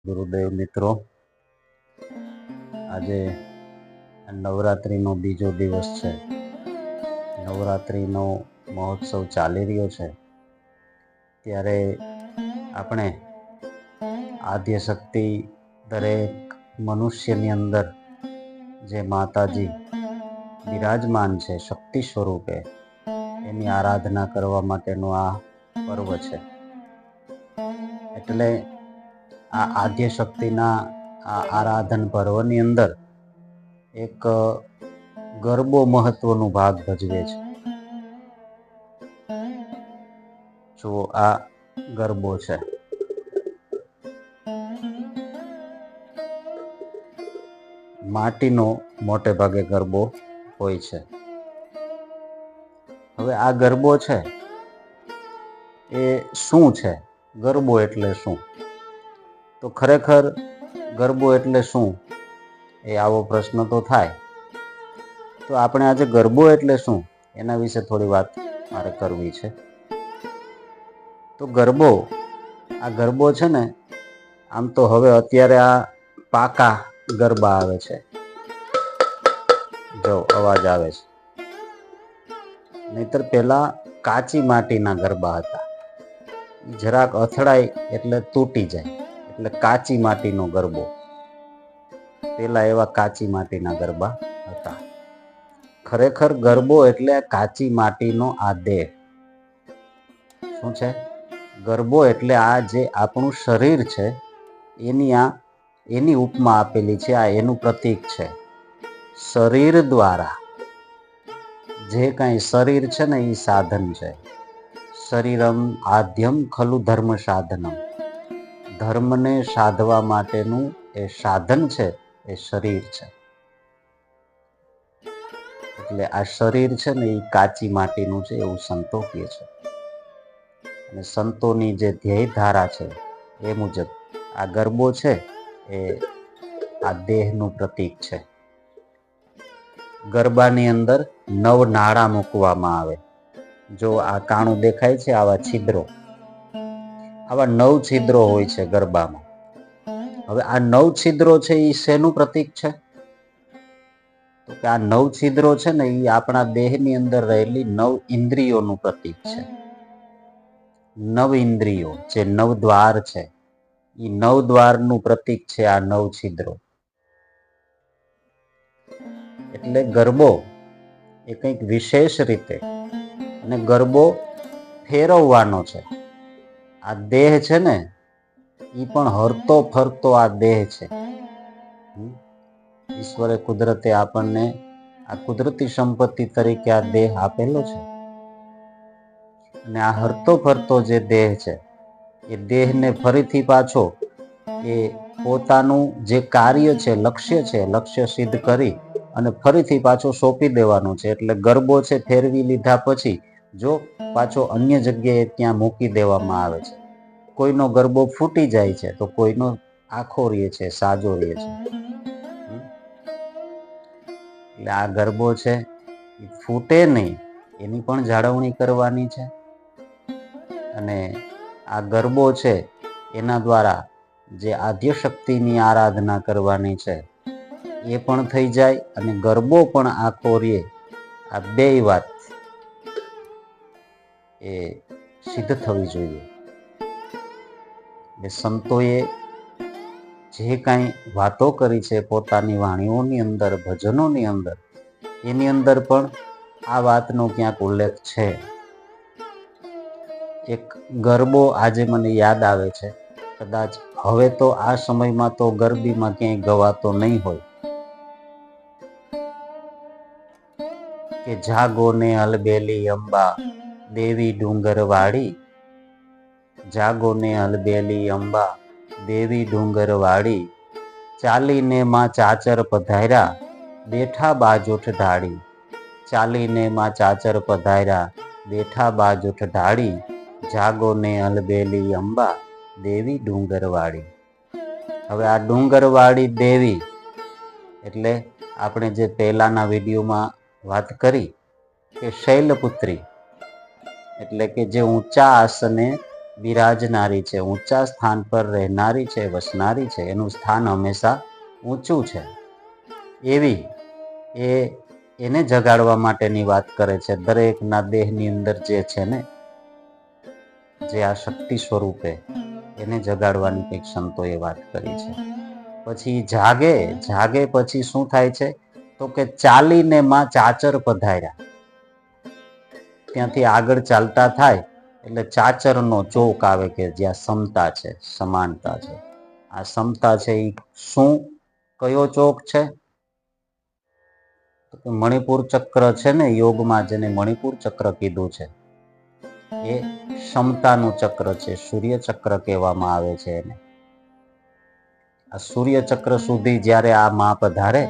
ગુરુદેવ મિત્રો, આજે નવરાત્રિનો બીજો દિવસ છે. નવરાત્રિનો મહોત્સવ ચાલી રહ્યો છે, ત્યારે આપણે આદ્યશક્તિ દરેક મનુષ્યની અંદર જે માતાજી બિરાજમાન છે શક્તિ સ્વરૂપે, એની આરાધના કરવા માટેનું આ પર્વ છે. એટલે આ આદ્યશક્તિના આ આરાધન પર્વની અંદર એક ગરબો મહત્વનો ભાગ ભજવે છે. જો આ ગરબો છે, માટીનો મોટે ભાગે ગરબો હોય છે. હવે આ ગરબો છે એ શું છે? ગરબો એટલે શું? તો ખરેખર ગરબો એટલે શું, એ આવો પ્રશ્ન તો થાય. તો આપણે આજે ગરબો એટલે શું એના વિશે થોડી વાત મારે કરવી છે. તો આ ગરબો છે ને, આમ તો હવે અત્યારે આ પાકા ગરબા આવે છે, જો અવાજ આવે છે. નહીતર પેલા કાચી માટીના ગરબા હતા. જરાક અથડાય એટલે તૂટી જાય, એટલે કાચી માટીનો ગરબો. પેલા એવા કાચી માટીના ગરબા હતા. ખરેખર ગરબો એટલે કાચી માટીનો આ દેહ. શું છે? ગરબો એટલે આ જે આપણું શરીર છે, એની ઉપમા આપેલી છે. આ એનું પ્રતીક છે. શરીર દ્વારા જે કાંઈ શરીર છે ને, એ સાધન છે. શરીરમ આદ્યમ ખલુ ધર્મ સાધનમ. ધર્મને સાધવા માટેનું એ સાધન છે, એ શરીર છે. એટલે આ શરીર છે ને, એ કાચી માટીનું છે, એવું સંતો કહે છે. અને સંતોની જે ધ્યેય ધારા છે એ મુજબ આ ગરબો છે એ આ દેહનું પ્રતીક છે. ગરબાની અંદર 9 નાળા મૂકવામાં આવે. જો આ કાણું દેખાય છે, આવા છિદ્રો, આવા 9 છિદ્રો હોય છે ગરબામાં. હવે આ 9 છિદ્રો છે એ શેનું પ્રતીક છે? તો કે આ 9 છિદ્રો છે ને, એ આપણા દેહની અંદર રહેલી 9 ઇન્દ્રિયોનું પ્રતીક છે. 9 ઇન્દ્રિયો જે 9 દ્વાર છે, એ 9 દ્વારનું પ્રતીક છે આ 9 છિદ્રો. એટલે ગરબો એ કંઈક વિશેષ રીતે, અને ગરબો ફેરવવાનો છે. આ દેહ છે ને, એ પણ હરતો ફરતો આ દેહ છે. ઈશ્વરે કુદરતે આપણને આ કુદરતી સંપત્તિ તરીકે આ દેહ આપેલો છે. અને આ હરતો ફરતો જે દેહ છે, એ દેહને ફરીથી પાછો એ પોતાનું જે કાર્ય છે, લક્ષ્ય સિદ્ધ કરી અને ફરીથી પાછો સોંપી દેવાનું છે. એટલે ગરબો છે ફેરવી લીધા પછી જો પાછો અન્ય જગ્યાએ ત્યાં મૂકી દેવામાં આવે છે. કોઈનો ગરબો ફૂટી જાય છે, તો કોઈનો આખો રહે છે, સાજો રહે છે. એટલે આ ગરબો છે એ ફૂટે નહીં, એની પણ જાળવણી કરવાની છે. અને આ ગરબો છે એના દ્વારા જે આદ્યશક્તિની આરાધના કરવાની છે એ પણ થઈ જાય, અને ગરબો પણ આખો રહે. આ બેય વાત એ સિદ્ધ થવી જોઈએ. એટલે સંતોએ જે કાંઈ વાતો કરી છે પોતાની વાણીઓની અંદર, ભજનોની અંદર, એની અંદર પણ આ વાતનો ક્યાંક ઉલ્લેખ છે. એક ગરબો આજે મને યાદ આવે છે, કદાચ હવે તો આ સમયમાં તો ગરબીમાં ક્યાંય ગવાતો નહીં હોય, કે જાગો ને અલબેલી અંબા દેવી ડુંગરવાળી. જાગો ને અલબેલી અંબા દેવી ડુંગરવાળી. ચાલીને માં ચાચર પધાર્યા બેઠા બાજોઠ ઢાળી. ચાલીને માં ચાચર પધાર્યા બેઠા બાજોઠ ઢાળી. જાગો ને અલબેલી અંબા દેવી ડુંગરવાળી. હવે આ ડુંગરવાળી દેવી એટલે આપણે જે પહેલાના વિડીયોમાં વાત કરી કે શૈલપુત્રી, એટલે કે જે ઊંચા આસને બિરાજનારી છે, ઊંચા સ્થાન પર રહેનારી છે, વસનારી છે, એનું સ્થાન હંમેશા ઊંચું છે. એવી એને જગાડવા માટેની વાત કરે છે. દરેકના દેહની અંદર જે છે ને, જે આ શક્તિ સ્વરૂપે, એને જગાડવાની કંઈક સંતોએ વાત કરી છે. પછી જાગે પછી શું થાય છે? તો કે ચાલીને માં ચાચર પધાર્યા. ત્યાંથી આગળ ચાલતા થાય એટલે ચાચરનો ચોક આવે કે જ્યાં સમતા છે, સમાનતા છે. આ સમતા છે એ શું, કયો ચોક છે? મણિપુર ચક્ર છે ને, યોગમાં જેને મણિપુર ચક્ર કીધું છે, એ ક્ષમતાનું ચક્ર છે. સૂર્ય ચક્ર કહેવામાં આવે છે એને. આ સૂર્ય ચક્ર સુધી જ્યારે આ માં પધારે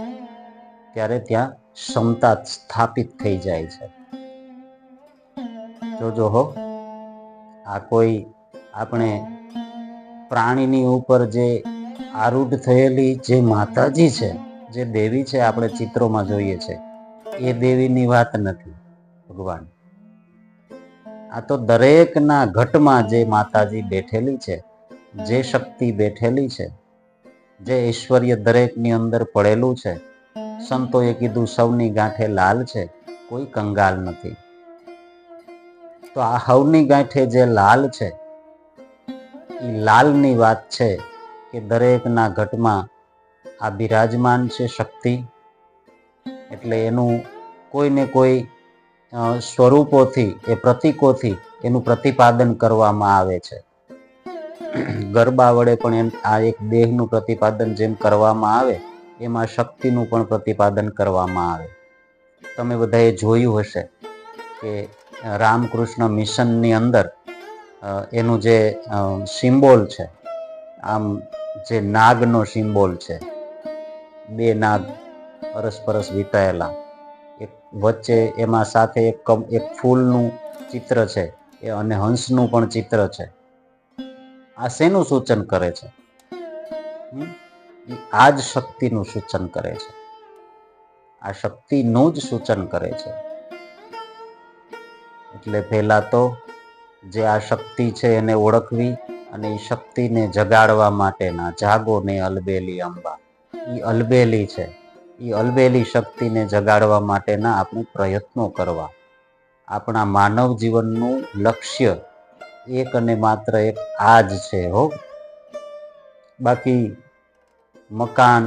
ત્યારે ત્યાં ક્ષમતા સ્થાપિત થઈ જાય છે. જોજો હો, આ કોઈ આપણે પ્રાણીની ઉપર જે આરૂઢ થયેલી જે માતાજી છે, જે દેવી છે, આપણે ચિત્રોમાં જોઈએ છે, એ દેવીની વાત નથી ભગવાન. આ તો દરેકના ઘટમાં જે માતાજી બેઠેલી છે, જે શક્તિ બેઠેલી છે, જે ઐશ્વર્ય દરેકની અંદર પડેલું છે. સંતોએ કીધું સૌની ગાંઠે લાલ છે, કોઈ કંગાલ નથી. તો આ હવની ગાંઠે જે લાલ છે, એ લાલની વાત છે કે દરેકના ઘટમાં આ બિરાજમાન છે શક્તિ. એટલે એનું કોઈને કોઈ સ્વરૂપોથી, એ પ્રતીકોથી એનું પ્રતિપાદન કરવામાં આવે છે. ગરબા વડે પણ આ એક દેહનું પ્રતિપાદન જેમ કરવામાં આવે, એમાં શક્તિનું પણ પ્રતિપાદન કરવામાં આવે. તમે બધાએ જોયું હશે કે રામકૃષ્ણ મિશનની અંદર એનું જે સિમ્બોલ છે, આમ જે નાગનો સિમ્બોલ છે, બે નાગ પરસ્પરસ વીંટાયેલા, એક વચ્ચે એમાં સાથે એક ફૂલનું ચિત્ર છે, અને હંસનું પણ ચિત્ર છે. આ શેનું સૂચન કરે છે? આ જ શક્તિનું સૂચન કરે છે. આ શક્તિનું જ સૂચન કરે છે. એટલે પહેલા તો જે આ શક્તિ છે એને ઓળખવી, અને એ શક્તિને જગાડવા માટેના જાગો ને અલબેલી અંબા, એ અલબેલી છે, એ અલબેલી શક્તિને જગાડવા માટેના આપણે પ્રયત્નો કરવા. આપણા માનવ જીવનનું લક્ષ્ય એક અને માત્ર એક આ જ છે હો. બાકી મકાન,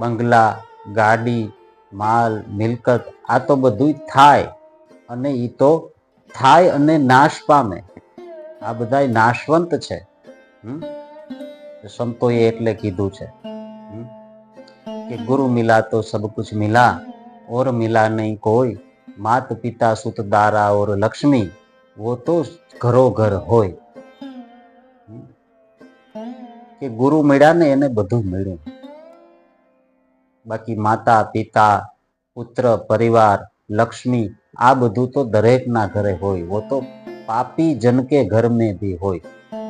બંગલા, ગાડી, માલ, મિલકત, આ તો બધું થાય, અને એ તો થાય અને નાશ પામે. આ બધા નાશવંત છે. સંતોએ એટલે કીધું છે કે ગુરુ મિલા તો સબ કુછ મિલા, ઓર મિલા નહીં કોઈ, માત પિતા સુત દારા ઓર લક્ષ્મી, वो तो ઘરો ઘર હોય. કે ગુરુ મળ્યા ને એને બધું મળ્યું. બાકી માતા, પિતા, પુત્ર, પરિવાર, લક્ષ્મી, આ બધું તો દરેકના ઘરે હોય. वो तो પાપી જન કે ઘર में भी હોય.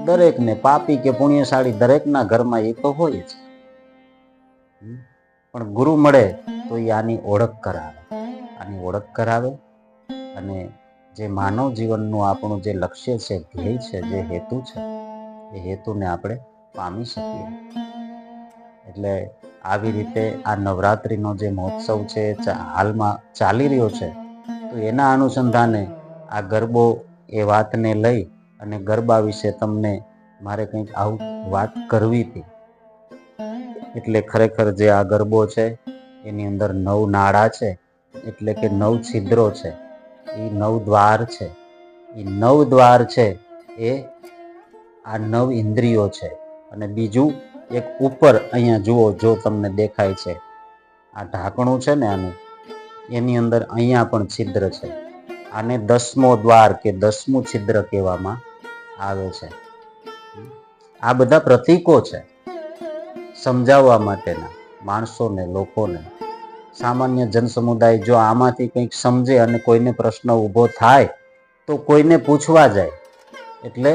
દરેકને, પાપી કે પુણ્યશાળી, દરેકના ઘરમાં એ તો હોય જ. પણ ગુરુ મળે તો એ આની ઓળખ કરાવે, આની ઓળખ કરાવે, અને જે માનવ જીવનનું આપણું જે લક્ષ્ય છે, ધ્યેય છે, જે હેતુ છે, એ હેતુને આપણે પામી શકીએ. એટલે આવી રીતે આ નવરાત્રિનો જે મહોત્સવ છે હાલમાં ચાલી રહ્યો છે, તો એના અનુસંધાને આ ગરબો એ વાતને લઈ અને ગરબા વિશે તમને મારે કંઈક આવું વાત કરવી હતી. એટલે ખરેખર જે આ ગરબો છે એની અંદર 9 નાળા છે, એટલે કે 9 છિદ્રો છે, એ 9 દ્વાર છે. એ 9 દ્વાર છે એ આ 9 ઇન્દ્રિયો છે. અને બીજું એક ઉપર અહીંયા જુઓ, જો તમને દેખાય છે, આ ઢાંકણું છે ને આનું, એની અંદર અહીંયા પણ છિદ્ર છે. આને 10મો દ્વાર કે 10મું છિદ્ર કહેવામાં આવે છે. આ બધા પ્રતીકો છે સમજાવવા માટેના માણસોને, લોકોને. સામાન્ય જન સમુદાય જો આમાંથી કંઈક સમજે અને કોઈને પ્રશ્ન ઊભો થાય તો કોઈને પૂછવા જાય. એટલે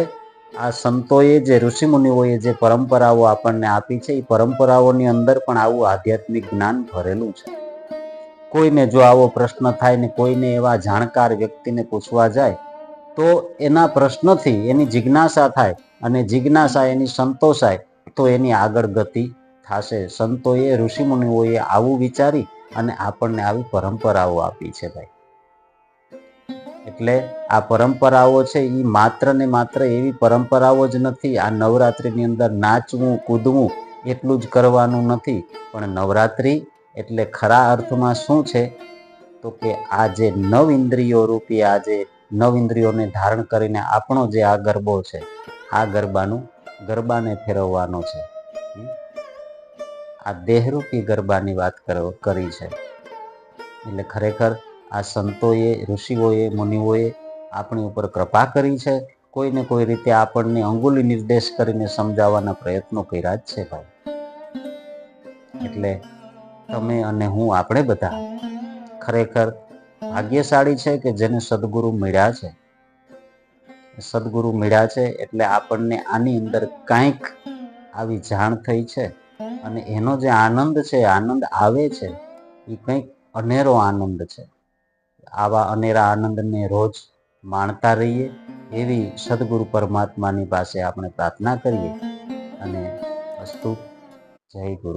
આ સંતોએ, જે ઋષિમુનિઓએ જે પરંપરાઓ આપણને આપી છે, એ પરંપરાઓની અંદર પણ આવું આધ્યાત્મિક જ્ઞાન ભરેલું છે. કોઈને જો આવો પ્રશ્ન થાય ને કોઈને એવા જાણકાર વ્યક્તિને પૂછવા જાય તો એના પ્રશ્નથી એની જિજ્ઞાસા થાય, અને જિજ્ઞાસા એની સંતોષાય તો એની આગળ ગતિ થશે. સંતોએ, ઋષિમુનિઓએ આવું વિચારી અને આપણને આવી પરંપરાઓ આપી છે ભાઈ. એટલે આ પરંપરાઓ છે એ માત્ર ને માત્ર એવી પરંપરાઓ જ નથી. આ નવરાત્રિની અંદર નાચવું કૂદવું એટલું જ કરવાનું નથી, પણ નવરાત્રિ એટલે ખરા અર્થમાં શું છે તો કે આ જે નવ ઇન્દ્રિયો રૂપી, આ જે નવ ઇન્દ્રિયોને ધારણ કરીને આપણો જે આ ગરબો છે, આ ગરબાને ફેરવવાનો છે. આ દેહરૂપી ગરબાની વાત કરી છે. એટલે ખરેખર આ સંતોએ, ઋષિઓએ, મુનિઓએ આપણી ઉપર કૃપા કરી છે. કોઈને કોઈ રીતે આપણને અંગુલી નિર્દેશ કરીને સમજાવવાના પ્રયત્નો કર્યા જ છે ભાઈ. એટલે તમે અને હું, આપણે બધા ખરેખર ભાગ્યશાળી છે કે જેને સદગુરુ મળ્યા છે. સદગુરુ મળ્યા છે એટલે આપણને આની અંદર કંઈક આવી જાણ થઈ છે, અને એનો જે આનંદ છે, આનંદ આવે છે એ કંઈક અનેરો આનંદ છે. આવા અનેરા આનંદને રોજ માણતા રહીએ એવી સદગુરુ પરમાત્માની પાસે આપણે પ્રાર્થના કરીએ. અને અસ્તુ. જય ગુરુ.